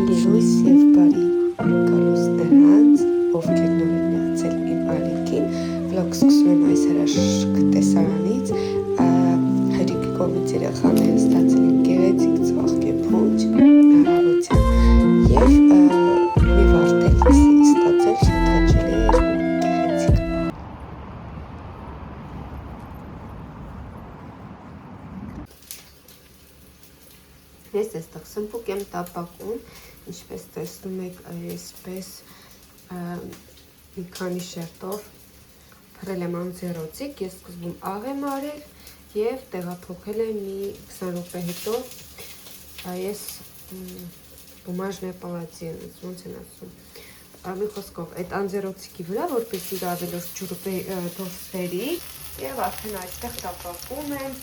Բարի լույս և բարի գալուս նրանց, ովքեր նոր են միացել իմ ալիքին, վլոգ սկսում եմ այս հրաշք տեսարանից, հայրիկի կողմից երեխաները ստացել են գեղեցիկ ծաղկե փունջ, առավոտյան և մի վարդելիս ստացել շնթաճել գեղեցիկ։ Ես այստեղ սմբուկ եմ տապակում, ինչպես տեսնում եք, այսպես մի քանի շերտով փռել եմ անձեռոցիկ, ես սկզբում աղ եմ արել և տեղափոխել եմ մի 20 րոպե հետո, ես բումաժնե պալատի եմ, ոնց են ասում, մի խոսքով, այդ անձեռոցիկի վրա, որպես իր ավելորդ ջուրը դուրսվերի և արդեն այստեղ տապակում եմ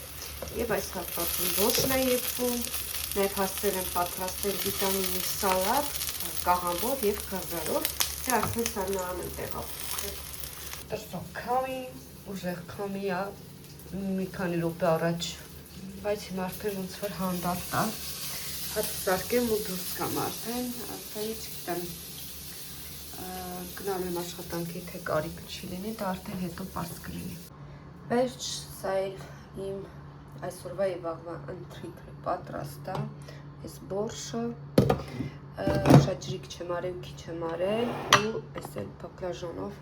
և այս հատվածում ոչն է եփվում, Նաև հասցրել եմ պատրաստել վիտամինի սալատ, կաղամբով և խարդարով, թե արդեն սառնարան եմ տեղափոխել։ Տրսող քամի, ուժեղ քամի է մի քանի րոպե առաջ, բայց հիմա արդեն ոնց որ հանդարտ է, հատ սարքեմ ու դուրս գամ արդեն չգիտեմ, գնալու եմ աշխատանքի, թե կարիք չի լինի, դա արդեն հետո պարզ կլինի։ Վերջ, սա էլ իմ այսօրվա և վաղվա ընթրիքը պատրաստ է, այս բորշը, շատ ջրիկ չեմ արել, քիչ եմ արել ու այս էլ բակլաժանով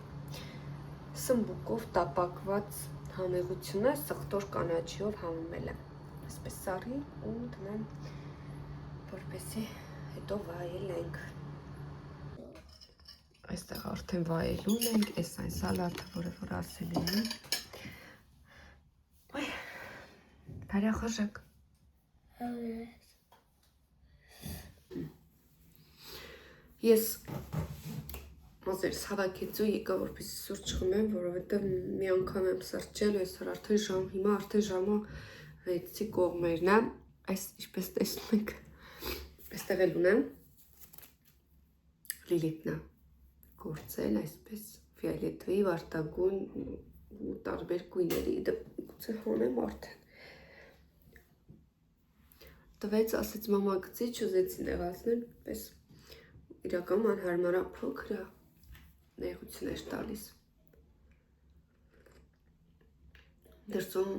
սմբուկով տապակված համեղությունը սխտոր կանաչիով համումել եմ, այսպես սառի ու դնեմ, որպեսզի հետո վայելենք։ Այստեղ արդեն վայելում ենք, այս այն սալատը, որը որ ասել եմ։ Բարյախոժակ։ Ես մազերս հավաքեցու եկա, որպեսզի սուրճ խմեմ, որովհետև մի անգամ եմ սրճել, այսօր արդեն հիմա արդեն ժամը 6-ի կողմերն է, այս ինչպես տեսնում եք, այստեղ էլ ունեմ, Լիլիթն է գործել, այսպես ֆիոլետովի, վարդագույն ու տարբեր գույների, գուցե հանեմ արդեն։ Տվեց, ասեց մամա գցի, չուզեցի նեղացնել, պես իրականում անհարմար փոքր է, նեղություն էր տալիս։ Դրսում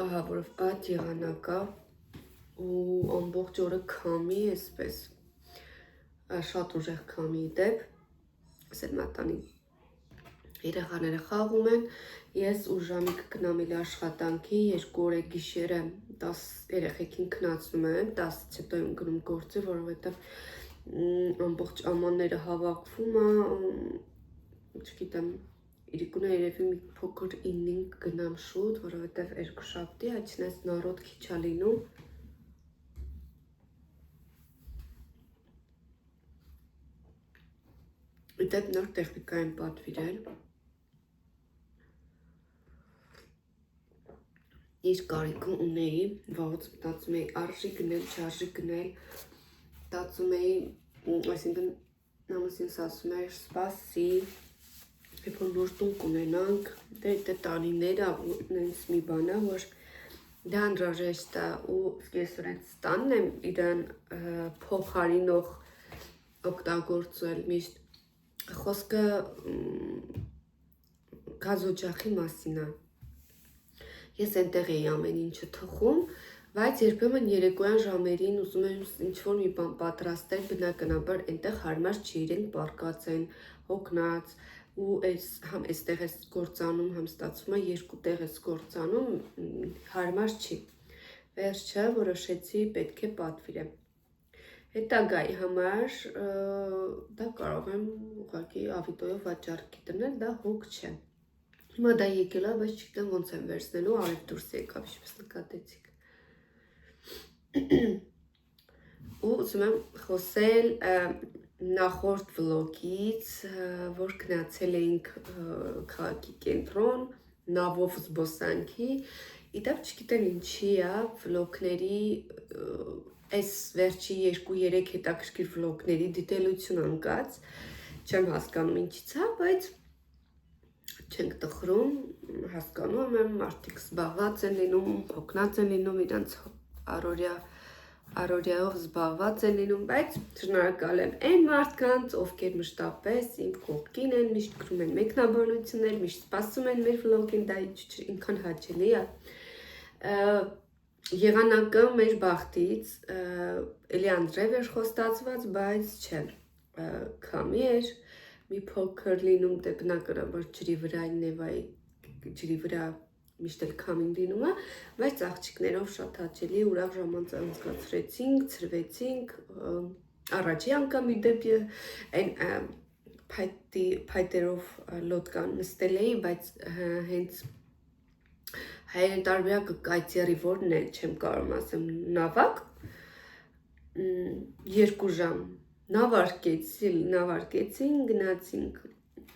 ահա որով այդ եղանակ է ու ամբողջ օրը քամի, այսպես շատ ուժեղ քամի դեպ, ասել մատանի երեխաները խաղում են, ես ուժամի կգնամ էլ աշխատանքի, 2 օր է գիշերը 10 երեխեքին քնացնում եմ, 10-ից հետո եմ գնում գործի, որովհետև ամբողջ ամանները հավաքվում է, չգիտեմ, իրիկունը երևի մի փոքր 9-ին գնամ շուտ, որովհետև երկուշաբթի, այդինպես նարոտ քիչ է լինում։ Դեպ նոր տեխնիկա եմ պատվիրել։ Իր կարիքը ունեի, վաղուց մտածում էի արժի գնել, չարժի գնել, մտածում էի, այսինքն ամուսինս ասում էր սպասի, երբ որ նոր տուն կունենանք, դե տարիներ է ու նենց մի բան է, որ դա անհրաժեշտ է ու ես իրենց տանն եմ իրան փոխարինող օգտագործել միշտ խոսքը գազօջախի մասին է։ Ես այնտեղ էի ամեն ինչը թխում, բայց երբեմն երեկոյան ժամերին ուզում եմ ինչ-որ մի բան պատրաստել, բնականաբար այնտեղ հարմար չի, իրենք պառկած են, հոգնած ու համ այստեղ ես գործանում, համ ստացվում է 2 տեղ ես գործանում, հարմար չի։ Վերջը որոշեցի պետք է պատվիրեմ։ Հետագայի համար դա կարող եմ ուղղակի ավիտոյով վաճառքի դնել, դա հոգ չէ։ Հիմա դա եկել է, բայց չգիտեմ ոնց եմ վերցնելու, արև դուրս եկավ, ինչպես նկատեցիք։ Ու ուզում եմ խոսել նախորդ վլոգից, որ գնացել էինք քաղաքի կենտրոն, նավով զբոսանքի, իդեպ չգիտեմ ինչի է, վլոգների, այս վերջի 2-3 հետաքրքիր վլոգների դիտելություն անկած, չեմ հասկանում ինչից է, բայց չենք տխրում, հասկանում եմ, մարդիկ զբաղված են լինում, հոգնած են լինում իրանց առօրյա առօրյայով զբաղված են լինում, բայց շնորհակալ եմ այն մարդկանց, ովքեր մշտապես իմ կողքին են, միշտ գրում են մեկնաբանություններ, միշտ սպասում են մեր վլոգին, դա ինքան հաճելի է։ Եղանակը մեր բախտից էլի անձրև էր խոստացված, բայց չէ, քամի էր, մի փոքր լինում, դե բնականաբար ջրի վրա Նևայի ջրի վրա միշտ էլ քամին լինում է, բայց աղջիկներով շատ հաճելի ուրախ ժամանց անցկացրեցինք, ցրվեցինք, առաջի անգամ ի դեպ այն փայտերով լոդկան նստել էի, բայց հենց հայերեն տարբերակը կայծերի որն է, չեմ կարող ասեմ, նավակ 2 ժամ նավարկեցին, գնացինք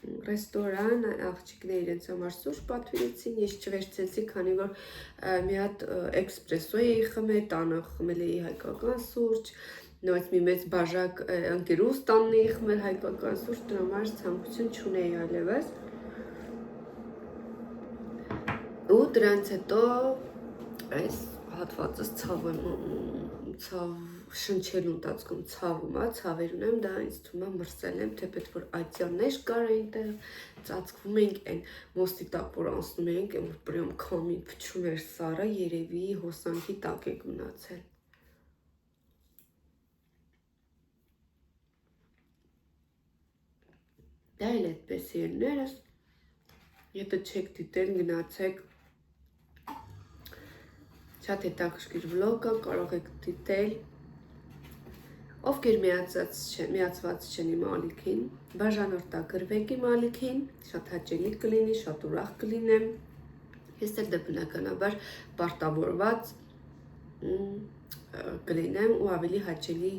ռեստորան, աղջիկները իրենց համար սուրճ պատվիրեցին, ես չվերցեցի, քանի որ մի հատ էքսպրեսո էի խմել, տանը խմել էի հայկական սուրճ, նույնիսկ մի մեծ բաժակ ընկերուս տանն էի խմել հայկական սուրճ, դրա համար ցանկություն չունեի այլևս։ Ու դրանից հետո այս հատվածս շնչելու ընթացքում ցավում է, ցավեր ունեմ, դա ինձ թվում է մրսել եմ, թեպետ որ այծյալներ կար այնտեղ, ծածկվում էինք այն մոստի տակ, որ անցնում էինք, որ պրյամ քամին փչում էր սարը, երևի հոսանքի տակ եք մնացել։ Դա էլ այդպես երներս, եթե չեք դիտել, գնացեք, շատ հետաքրքիր վլոգ է, կարող եք դիտել, ովքեր միացված չեն իմ ալիքին, բաժանորդա գրվեք իմ ալիքին, շատ հաճելի կլինի, շատ ուրախ կլինեմ, ես էլ դե բնականաբար պարտավորված կլինեմ ու ավելի հաճելի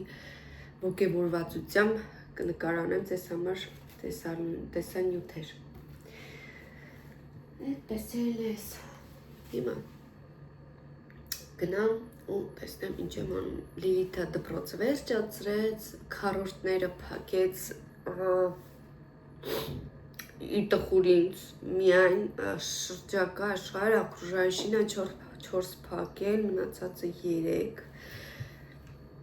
ոգևորվածությամբ կնկարանեմ ձեզ համար տեսանյութեր։ Այդպես էլ ես, հիմա գնամ ու տեսնեմ ինչ եմ անում, Լիլիթը դպրոցը վերջացրեց, քառորդները փակեց իր տխուրինց, միայն շրջակա աշխարհ ակրուժայշինը 4 փակել, մնացածը 3,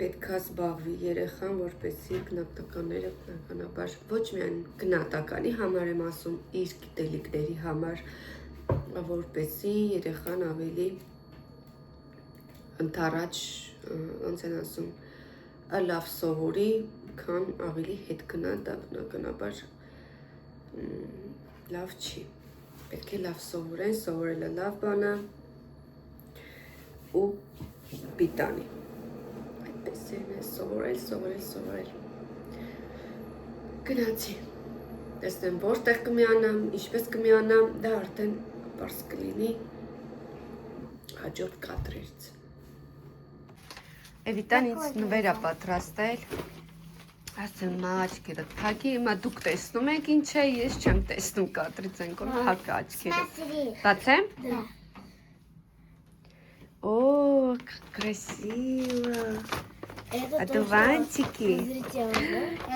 պետքա զբաղվի երեխան, որպեսզի գնահատականները բնականաբար ոչ միայն գնահատականի համար եմ ասում, իր գիտելիքների համար, որպեսզի երեխան ավելի ընթառաջ, ոնց են ասում, լավ սովորի, քան ավելի հետ գնա, դա բնականաբար լավ չի, պետք է լավ սովորեն, սովորելը լավ բան է ու պիտանի, այդպես է սովորել, գնացի, տեսնեմ որտեղ կմիանամ, ինչպես կմիանամ, դա արդեն պարզ կլինի հաջորդ կադրերից։ Էվիտան ինձ նվեր է պատրաստել, ասեմ աչքերը թակի, հիմա դուք տեսնում եք ինչ է, ես չեմ տեսնում կադրից են կոն թակը աչքերը։ Բացեմ? Да. О, красиво. Одуванчики.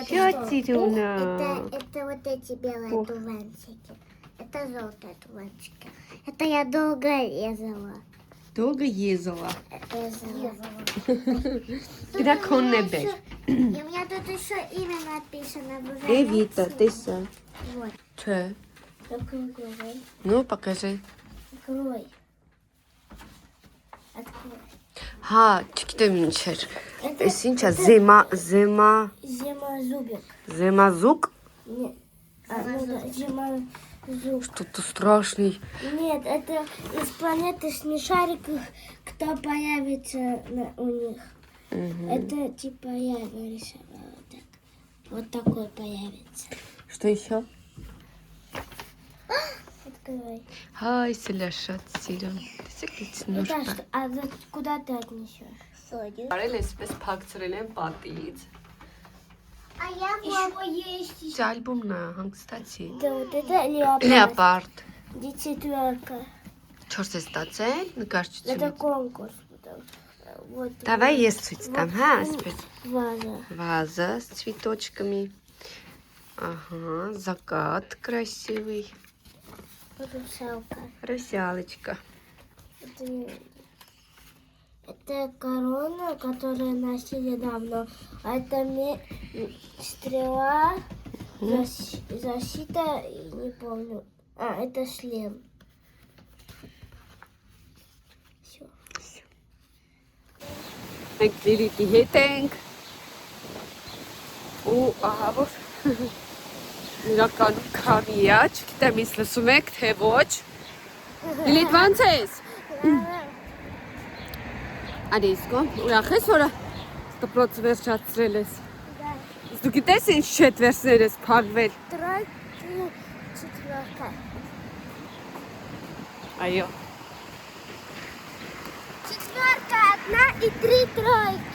Что Цирюна? Это вот эти белые одуванчики. Это желтые одуванчики. Это я долго резала. Долго ездила. Резала. Когда коннебель. И у меня тут еще имя написано. Эвита, ты са. Вот. Че? Открой. Ну, покажи. Открой. Открой. Հա, չգիտեմ ինչ էր։ Էս ինչ է, Зимозубик. Зимозук? Нет. Ну да, зимозуб. Что-то страшный. Нет, это из планеты смешариков, кто появится у них. Это типа я нарисовала так. Вот такой появится. Что еще? Открывай. Ай, Селяша, Цирюн. Это что? А куда ты отнесешь? Садик. Արել էսպես փակցրել են պատից։ А я его есть. Ինչ ալբոմն է, հանգստացի։ Да, вот это леопард. Լեոպարդ։ D4. 4 է ստացել, Это նկարչություն։ конкурс. Вот. Давай ես ցույց տամ, հա, այսպես։ Ваза. Ваза с цветочками. Ага, закат красивый. Русалка. Русалочка. Это не... Это корона, которую носили давно. А это стрела, защита, не помню. А, это шлем. Все. Մենք Լիլիթի հետ ենք ու ահա որ իրականում քամի է, չգիտեմ ինձ լսում եք, թե ոչ։ Լիլիթ ո՞նց ես։ Արիսկո, ուրախ ես, որը դպրոց վերջացրել ես։ Да. Դու գիտես ինչ չետվերսներ ես փակվել։ Тройка, четверка. Այո։ Четверка одна и 3 тройки.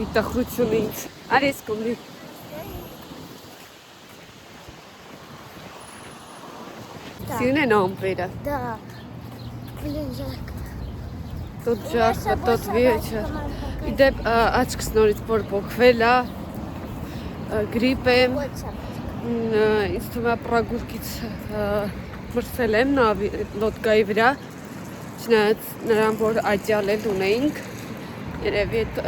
Ի տխրություն ինձ։ Արիսկո, Լիլիթ։ Սիրուն են ամպերը։ Да. Блин, жарко. Тут жарко, тут вечер։ Իդեպ աչքս նորից որ փոխվել է, գրիպ եմ, ինձ թվում է պրագուրկից մրսել եմ լոդկայի վրա, չնայած նրան որ այդյալ էլ ունեինք, երևի այդ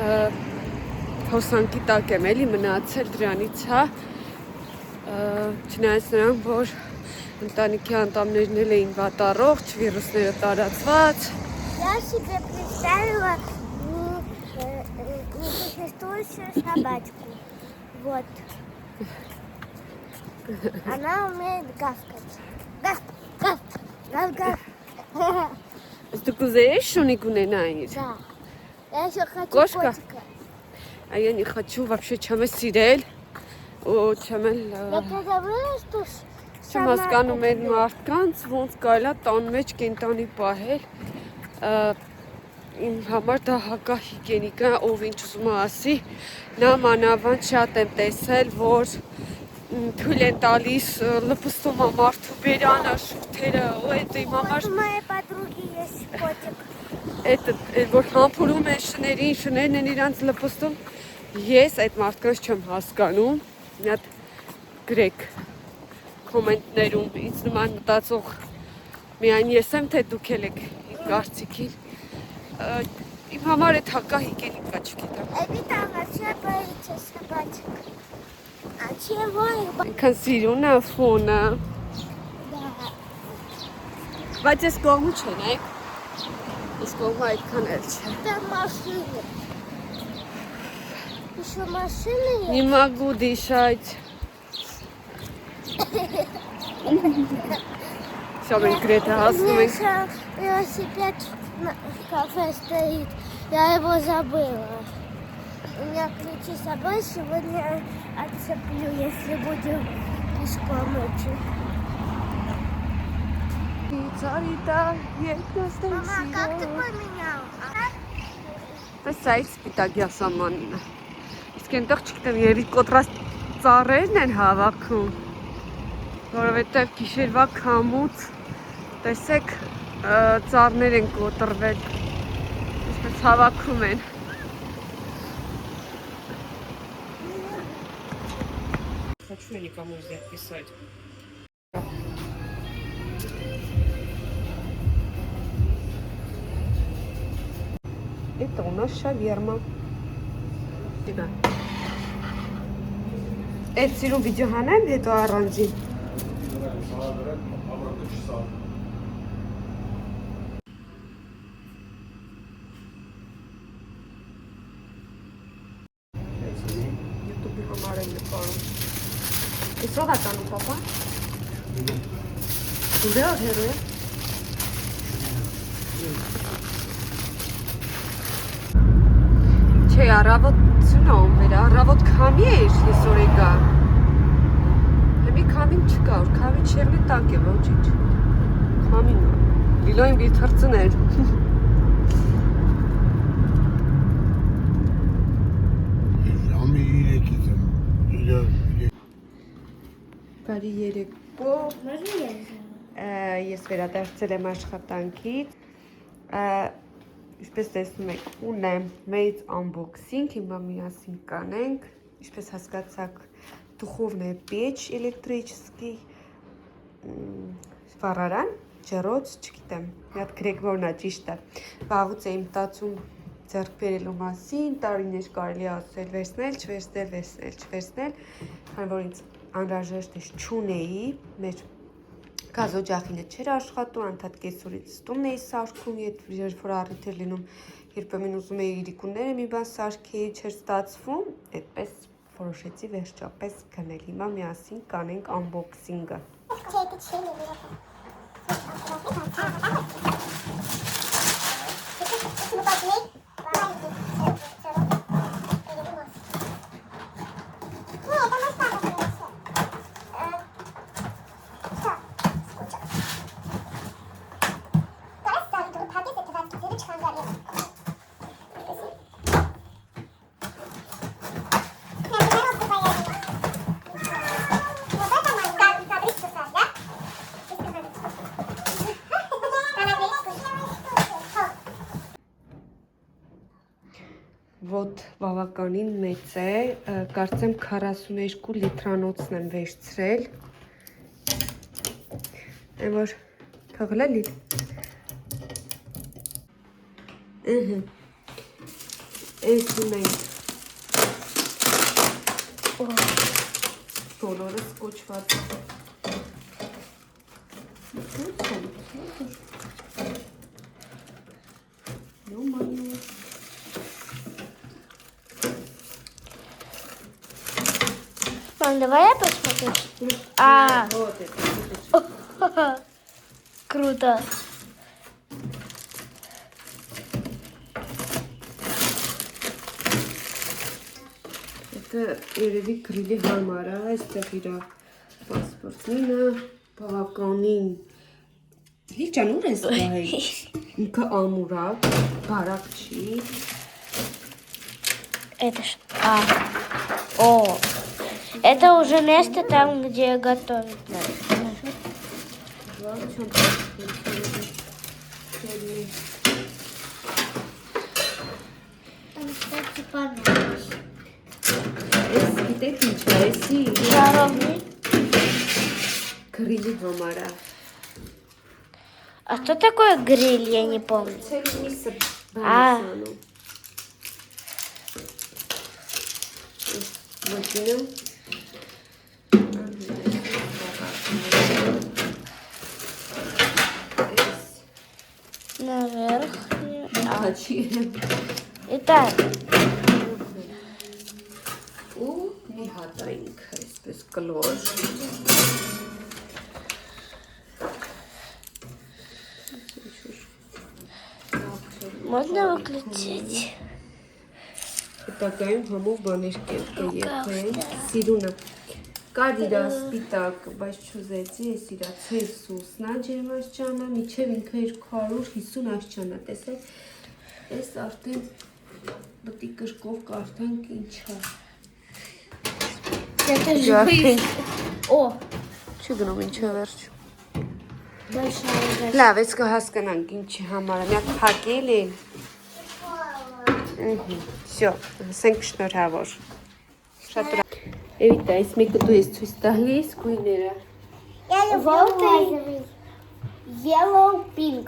հոսանքի տակ եմ էլի մնացել դրանից հա, չնայած նրան որ ընտանիքի անդամներն էլ էին վատառողջ, վիրուսները տարածված, Я себе представила несуществующую собачку. Вот. Она умеет гавкать. Гав, гав, гав, гав. դու կուզեիր շունիկ ունենայիր։ Да. Я еще хочу Кошка? котика. А я не хочу вообще чем сидел. Ու չեմ էլ Я когда вырасту, չեմ հասկանում այդ մարդկանց ոնց կարելի է տան մեջ կենտանի պահել։ Իմ համար դա հակահիգենիկ է, ով ինչ ուզում է ասի, նա մանավանդ շատ եմ տեսել, որ թույլ են տալիս լպստում է մարդու բերանը, շուրթերը, ու այդ իմ համար У моей подруги есть котик. այդ որ համբուրում են շներին, շներն են իրանց լպստում, ես այդ մարդկանց չեմ հասկանում, մի հատ գրեք կոմենտներում, ինձ նման մտածող միայն ես եմ, թե դուք էլ եք իմ կարծիքին, իմ համար այդ հակահիգենիկ է, չգիտեմ։ Эвита, а все боится собачек. А чего их боится? Այնքան սիրուն է ֆոնը, Да. բայց ես կողմը չենեք, ես կողմը այդքան էլ չէ։ Это машины. Еще машины есть. Не могу дышать. Все, մենք գրեթե У հասնում меня ենք։ еще велосипед в кафе стоит. Я его забыла. У меня ключи с собой. Сегодня отцеплю, если будем пешком идти. Мама, как ты поменял? Պես այդ սպիտակյա սամանն է։ Իսկ այնտեղ չգիտեմ, երևի կոտրած ծառերն են հավաքում, որովհետև գիշերվա քամուց տեսեք ծառներ են կոտրվել, այսպես հավաքում են։ Хочу я никому здесь писать. Это у нас шаверма. Сюда. Это сиру видеоханем, это оранжи. YouTube համար եմ նկարում։ Այսօր է տանում, պապա։ Ուր է հերո է։ Չէ, առավոտություն ամբեր, առավոտ քամի էր այսօր եկա։ Հիմի քամին չկա, որ քամի չեղնի տակ է, ոչինչ։ Քամին լիլոյին մի թրծներ։ Ժամի 3-ից եմ, Բարի երեկո։ Можно я? Ես վերադարձել եմ աշխատանքից։ Ինչպես տեսնում եք, ունեմ մեծ unboxing, հիմա միասին կանենք, ինչպես հասկացաք, духовная печь электрический, վառարան, ջրոց, չգիտեմ, մի հատ գրեք որն է ճիշտը։ Վաղուց էի մտածում ձեռք բերելու մասին, տարիներ կարելի ասել վերցնել, չվերցնել, քանի որ ինձ անհրաժեշտ է չունեի, մեր գազօջախինը չէր աշխատում, անդադ կեսօրից ստումն էի սարքում, երբ որ առիթ էր լինում, երբեմն ուզում էի իրիկունները մի բան սարքեի, չէր ստացվում, այդպես որոշեցի վերջապես գնել։ Հիմա միասին կանենք unboxing-ը։ Ոտ բավականին մեծ է, կարծեմ 42 լիտրանոցն եմ վերցրել, այն որ թողել է լիտ, այս ունենք բոլորս կոչված Мам, давай я посмотрю. Вот это. Круто. Это երևի գրիլի համար է, այստեղ իր պասպորտինը, բավականին Լիճան ուր ես գահել, ինքը ամուր է, բարակ չի Это ж... О! Это уже место там, где готовят. Там, кстати, понравилось. Գիտեք ինչ է, էսի Жаровни. գրիլի համար է А что такое гриль, я не помню. Ցելի միսը բանիսանում Մոկինը Наверх. Հաչի Итак, ու մի հատ է ինքը, այսպես կլոր можно выключить? Հետագայում համով բաներ կերպել, սիրունը կար իրա սպիտակ, բայց չուզեցի, ես իրա ծեր սուսնա ջերմաշճանը, միչև ինքը 250 աշճանա, տեսեք, ես արդեն բտի կրկով կարդանք ինչա Это же вы. О, Չի գնում ինչը վերջ большая ужас. Լավ, ես կհասկանանք ինչի համար է, միակ փակել է Всё, ասենք շնորհավոր Շատ ուրա Էվիտա, այս մեկը դու ես ցույց տալիս գույները Я люблю yellow pink.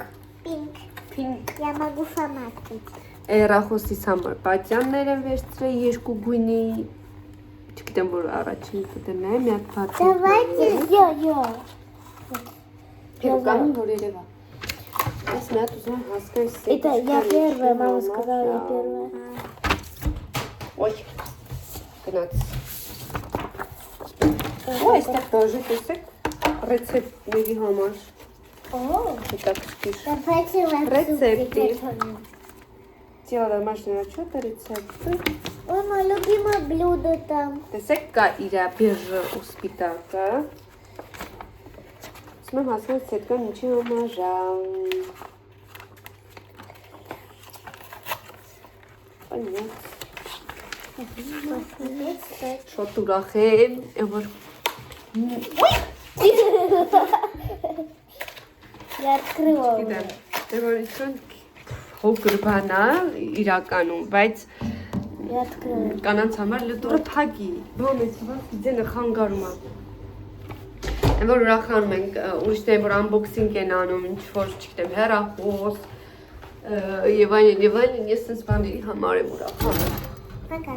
Pink Я могу сама открыть. Երախոսից համար պատյաններ եմ վերցրել երկու գույնի Չգիտեմ որ առաջին կտեմ նայեմ, մի հատ բացի Давайте я. Կանում որ երևա Ես մի հատ ուզում եմ հասկանալ Это я первая, мама сказала, я первая. Ոյ, գնաց Ու այստեղ դաժի տեսեք ռեցեպտների համար О, հետաքրքիր давайте Рецепты. приготовим. Тело домашнего отчета, рецепты Ой, мое любимое блюдо там. Տեսեք կա իրա բեժը ու սպիտակը Ուզում եմ հասնել սետկան ինչի համար Понятно Շատ ուրախ եմ, որ Я открыла. գիտեմ, դե որ ինչ-որ հոգր բան է իրականում, բայց Я открыла. կանանց համար լտուրը փակի, բոմ ես հված ձենը խանգարում է Են որ ուրախանում ենք ուրիշներին որ unboxing են անում, ինչ որ չգիտեմ, հեռախոս եւ այլն, ես sense բաների համար եմ ուրախանում։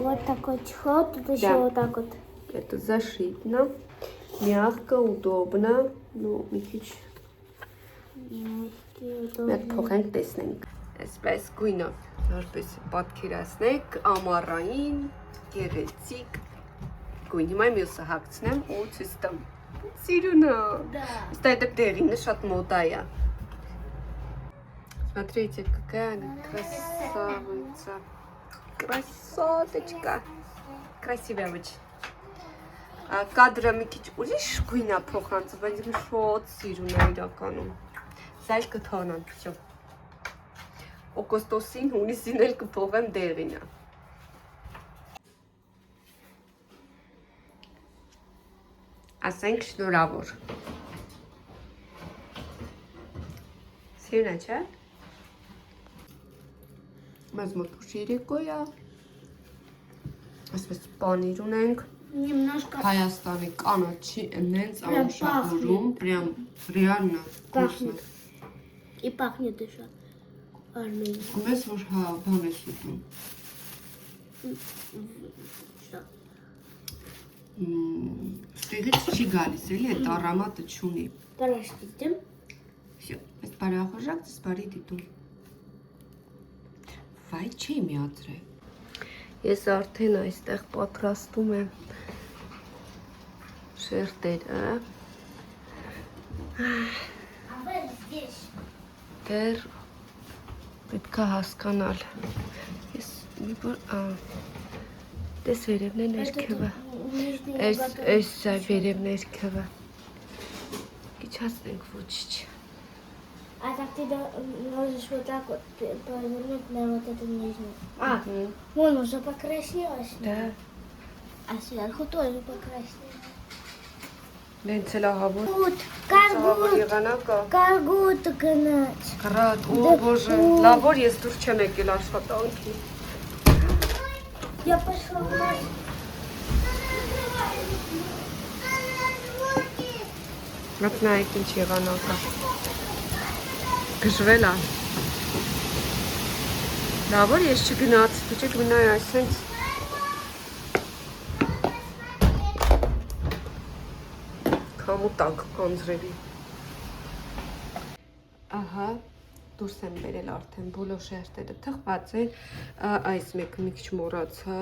Вот такой чехол, тут еще вот так вот. Это зашитно, мягко, удобно, ну, մի քիչ Մենք փոխենք տեսնենք։ Այսպես գույնով, որպես պատկերացնեք, ամառային, գեղեցիկ գույն։ Հիմա մյուսը հագցնեմ ու ցույց տամ։ Սիրունա։ Кстати, это դեղինը շատ մոդայա։ Смотрите, какая она красавица. Красоточка. Красивая очень. Կադրը մի քիչ ուրիշ գույն է փոխանցում, բայց ինքը շատ սիրուն է իրականում։ Սա էլ կթողնեմ, всё։ Օգոստոսին, հունիսին էլ կփոխեմ դեղինը։ Ասենք շնորհավոր։ Սիրուն է, չէ՞։ Մեզ մոտ ուշ երեկոյ է։ Այսպես պանիր ունենք։ Немножко Հայաստանի կանաչի նենց անուշավորում, прям реально вкусно։ и пахнет еще. Арменией. Մեզ որ հա բան է սուտում։ Что? Ստեղից չի գալիս, էլի այդ առամատը չունի։ Подождите. Всё, այս բարախոժակ, այս բարի դիտում։ Վայ, չի միացրել։ Ես արդեն այստեղ պատրաստում եմ շերտերը։ А вы здесь. Դեռ պետք է հասկանալ։ Ես մի բան, դες վերևն է ներքևը։ Այս վերևն ներքևը։ Իջացնենք ոչինչ։ А так ты можешь вот так вот повернуть на вот эту нижнюю. Вон уже покраснелось. Да. А сверху тоже покраснелось. Նենց էլ ահավոր։ Тут Ահավոր եղանակա։ каргут гнать. Կրատ, օ բոժե, լավ որ ես դուր չեմ եկել աշխատանքի։ Я пошла в мать. Մտնայք ինչ եղանակա։ Գժվել է։ Լավ որ ես չգնաց, դու չեք մնայ այսենց։ Կամուտակ կանձրելի։ Ահա, դուրս եմ բերել արդեն բոլոր շերտերը թխված են, այս մեկը մի քիչ մոռացա,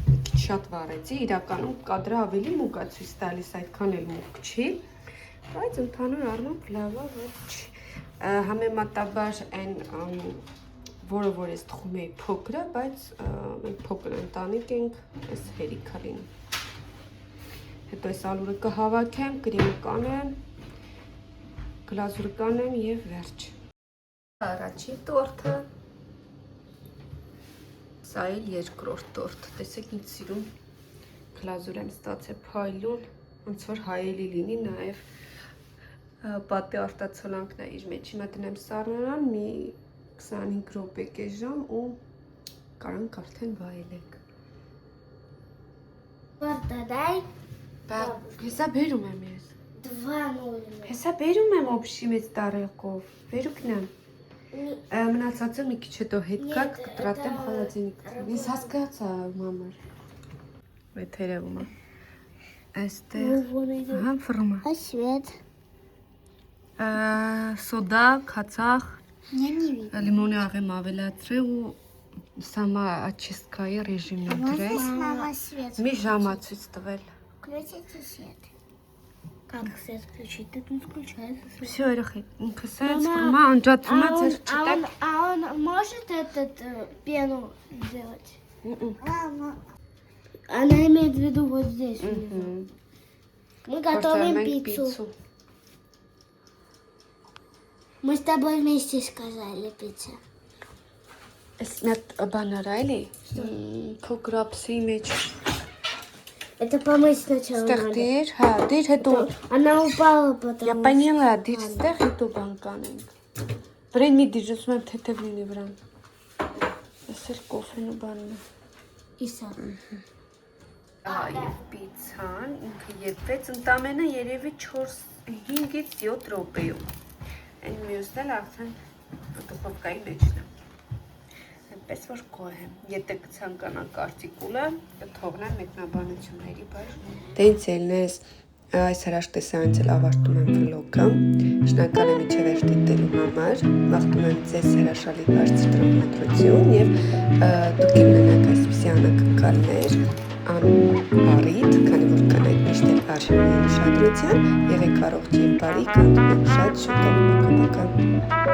մի քիչ շատ վառեցի, իրականում կադրը ավելի մուկ է ցույց տալիս, այդքան էլ մուկ չի, բայց ընդհանուր առմամբ լավ է, ոչ համեմատաբար այն որը որ ես թխում էի փոքրը, բայց մենք փոքր ընտանիք ենք, այս հերիք է լինում։ Հետո այս ալուրը կհավաքեմ, կրեմը կանեմ, գլազուրը կանեմ եւ վերջ։ Առաջի տորթը, սա էլ երկրորդ տորթ, տեսեք ինչ սիրուն գլազուր եմ ստացել փայլուն, ոնց որ հայելի լինի նաեւ պատի արտացոլանքն է իր մեջ, հիմա տնեմ սառնարան մի 25 րոպե կես ժամ ու կարանք արդեն վայելենք։ Вот дай Հեսա բերում եմ ես։ 2-0. Հեսա բերում եմ օբշի մեծ տարեքով, բերուքնեմ։ Մնացածը մի քիչ հետո հետ գա կտրատեմ խալածինիկ։ Ես հասկացա մամար։ Մեթերևում է։ Այստեղ համ ֆռմա։ А свет? Սոդա, քացախ, Я не вижу. լիմոնի աղեմ ավելացրել ու самоочисткայի ռեժիմն եմ դրել։ Мама свет. Մի ժամա ցույց տվել։ Включите свет. Как свет включить? Тут не включается свет. Всё, երեխեք, ինքս էս ֆռմա անջատվում է ձեր չտակ։ А он может этот пену сделать? Она имеет в виду вот здесь. внизу. Мы готовим пиццу. Мы с тобой вместе сказали пицца. Էս նատ բանարա էլի։ Փոքրապսի մեջ։ Это помыть сначала Ստեղ надо. դեր, հա, դեր հետո։ Она упала потом. Я поняла, դեր ստեղ հետո բան կանենք։ Վրան մի դիժուսում եմ թեթև լինի վրան։ Էս էլ կոֆեն ու բանն է։ И сам. Եվ պիցցան ինքը եպվեց ընդամենը երևի 5-ից 7 րոպեում։ Այն մյուսն էլ արդեն դուխովկայի մեջն է։ Այնպես որ գոհ եմ։ Եթե կցանկանաք արտիկուլը, կթողնեմ մեկնաբանությունների բաժնում։ Դե ինձ ելնես այս հրաշքտեսանից էլ ավարտում եմ վլոգը։ Շնորհակալ եմ իջև վերջ դիտելու համար։ Մաղթում եմ ձեզ հրաշալի բարձր տրամադրություն եւ դուք ունենաք այսպիսի անակնկալներ անբարիդ, քանի որ կանայք միշտ էլ արժանի են ուշադրության, եղեք առողջ եւ բարի, կհանդիպենք շատ շուտով, пока-пока։